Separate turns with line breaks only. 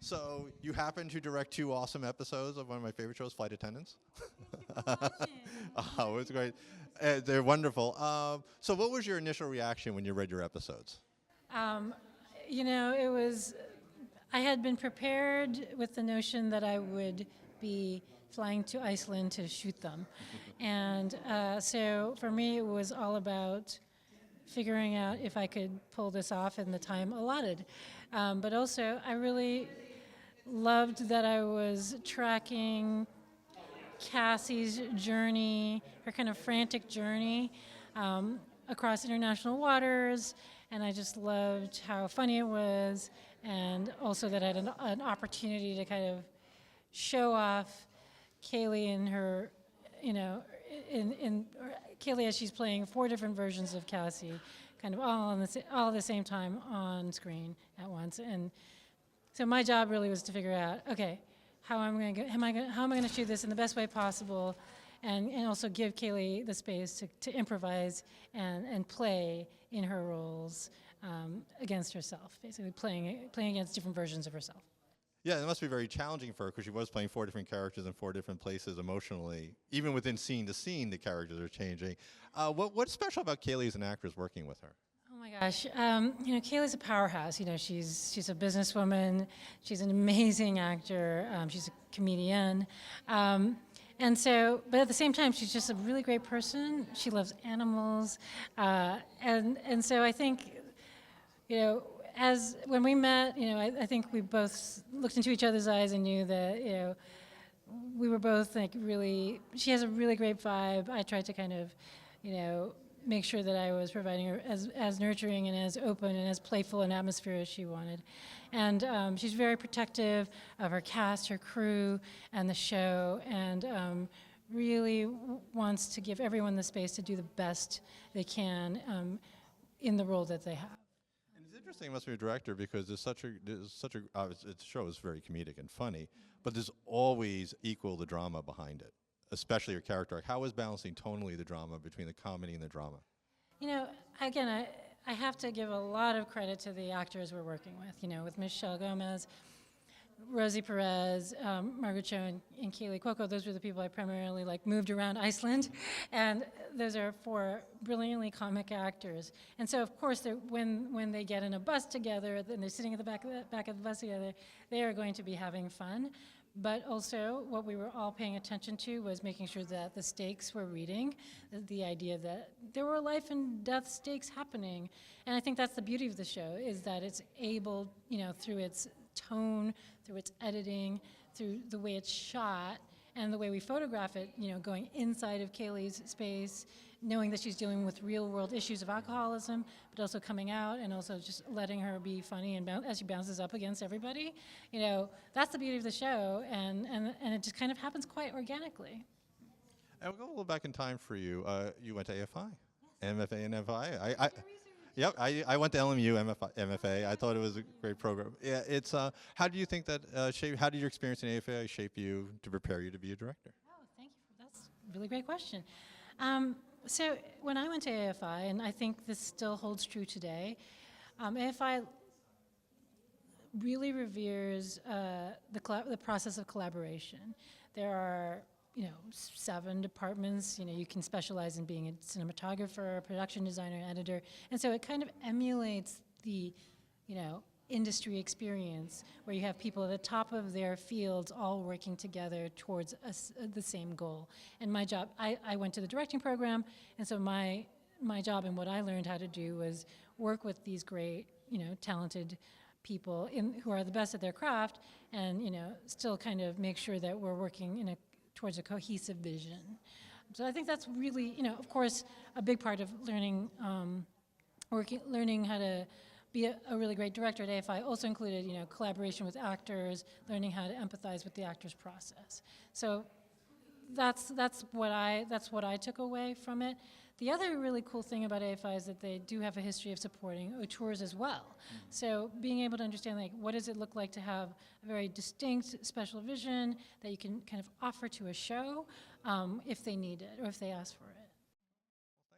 So you happen to direct 2 awesome episodes of one of my favorite shows, Flight Attendants. Oh, it's great. They're wonderful. So what was your initial reaction when you read your episodes?
You know, I had been prepared with the notion that I would be flying to Iceland to shoot them. And so for me, it was all about figuring out if I could pull this off in the time allotted. But also, I really loved that I was tracking Cassie's journey, her kind of frantic journey across international waters, and I just loved how funny it was, and also that I had an opportunity to kind of show off Kaley in her, you know, in Kaley as she's playing 4 different versions of Cassie, kind of all at the same time on screen at once. And so my job really was to figure out, okay, how am I going to shoot this in the best way possible, and also give Kaley the space to improvise and play in her roles against herself, basically playing against different versions of herself.
Yeah, it must be very challenging for her because she was playing 4 different characters in 4 different places emotionally. Even within scene to scene, the characters are changing. What's special about Kaley as an actress working with her?
Oh my gosh, you know, Kaley's a powerhouse. You know, she's a businesswoman. She's an amazing actor. She's a comedian. And so, but at the same time, she's just a really great person. She loves animals. And so I think, you know, when we met, you know, I think we both looked into each other's eyes and knew that, you know, we were both like really, she has a really great vibe. I tried to kind of, you know, make sure that I was providing her as nurturing and as open and as playful an atmosphere as she wanted. And she's very protective of her cast, her crew, and the show, and really wants to give everyone the space to do the best they can in the role that they have.
And it's interesting, it must be a director, because the show is very comedic and funny, but there's always equal the drama behind it, especially your character arc. How is balancing tonally the drama between the comedy and the drama?
You know, again, I have to give a lot of credit to the actors we're working with. You know, with Michelle Gomez, Rosie Perez, Margaret Cho, and Kaleycuoco. Those were the people I primarily moved around Iceland, and those are 4 brilliantly comic actors. And so, of course, when they get in a bus together, and they're sitting at the back of the bus together, they are going to be having fun. But also, what we were all paying attention to was making sure that the stakes were reading, the idea that there were life and death stakes happening. And I think that's the beauty of the show, is that it's able, you know, through its tone, through its editing, through the way it's shot, and the way we photograph it, you know, going inside of Kaley's space, knowing that she's dealing with real-world issues of alcoholism, but also coming out and also just letting her be funny and as she bounces up against everybody. You know, that's the beauty of the show, and it just kind of happens quite organically.
And we'll go a little back in time for you. You went to AFI, yes. MFA and FI. Yep, I went to LMU MFA. I thought it was a great program. Yeah, it's. How do you think that how did your experience in AFI shape you to prepare you to be a director?
Oh, thank you. That's a really great question. So when I went to AFI, and I think this still holds true today, AFI really reveres the process of collaboration. There are, you know, 7 departments. You know, you can specialize in being a cinematographer, production designer, editor, and so it kind of emulates the, you know, industry experience where you have people at the top of their fields all working together towards the same goal. And my job, I went to the directing program, and so my job and what I learned how to do was work with these great, you know, talented people who are the best at their craft, and, you know, still kind of make sure that we're working towards a cohesive vision. So I think that's really, you know, of course, a big part of learning how to be a really great director at AFI also included, you know, collaboration with actors, learning how to empathize with the actor's process. So that's what I took away from it. The other really cool thing about AFI is that they do have a history of supporting auteurs as well. So being able to understand, like, what does it look like to have a very distinct special vision that you can kind of offer to a show if they need it or if they ask for it.